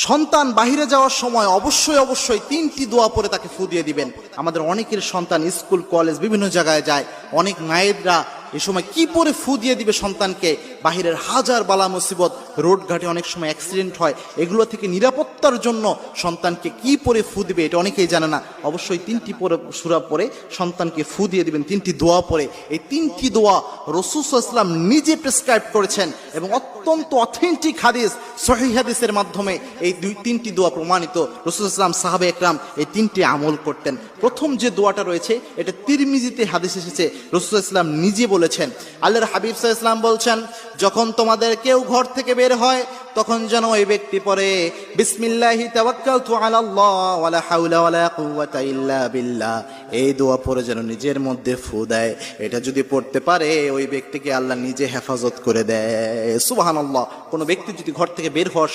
সন্তান বাহিরে যাওয়ার সময় অবশ্যই অবশ্যই 3টি দোয়া পরে তাকে ফু দিয়ে দিবেন। আমাদের অনেকের সন্তান স্কুল কলেজ বিভিন্ন জায়গায় যায়, অনেক মায়েরা এ সময় কি পরে ফু দিয়ে দিবে সন্তানকে? বাহিরের হাজার বালা মুসিবত, রোড ঘাটে অনেক সময় অ্যাক্সিডেন্ট হয়, এগুলো থেকে নিরাপত্তার জন্য সন্তানকে কি পরে ফু দিবে এটা অনেকেই জানে না। অবশ্যই 3টি পরে সূরা পরে সন্তানকে ফু দিয়ে দিবেন, 3টি দোয়া পরে। এই 3টি দোয়া রাসূল সাল্লাল্লাহু আলাইহি ওয়াসাল্লাম নিজে প্রেসক্রাইব করেছেন এবং অত্যন্ত অথেন্টিক হাদিস, সহিহ হাদিসের মাধ্যমে এই 3টি দোয়া প্রমাণিত। রাসূল সাল্লাল্লাহু আলাইহি ওয়াসাল্লাম, সাহাবা একরাম এই 3টি আমল করতেন। প্রথম যে দোয়াটা রয়েছে এটা তিরমিজিতে হাদিস এসেছে, রাসূল সাল্লাল্লাহু আলাইহি ওয়াসাল্লাম নিজে বলেছেন। আল্লাহর হাবিব সাল্লাল্লাহু আলাইহি ওয়াসাল্লাম বলছেন, যখন তোমাদের কেউ ঘর থেকে বের হয় তখন যেন ওই ব্যক্তি পড়ে বিসমিল্লাহি তাওয়াক্কালতু আলাল্লাহ ওয়ালা হাওলা ওয়ালা কুওয়াতা ইল্লা বিল্লাহ। এই দোয়া পড়ে যেন নিজের মধ্যে ফু দেয়। এটা যদি পড়তে পারে ওই ব্যক্তিকে আল্লাহ নিজে হেফাজত করে দেয়। সুবহানাল্লাহ। কোনো ব্যক্তি যদি ঘর থেকে বের হওয়ার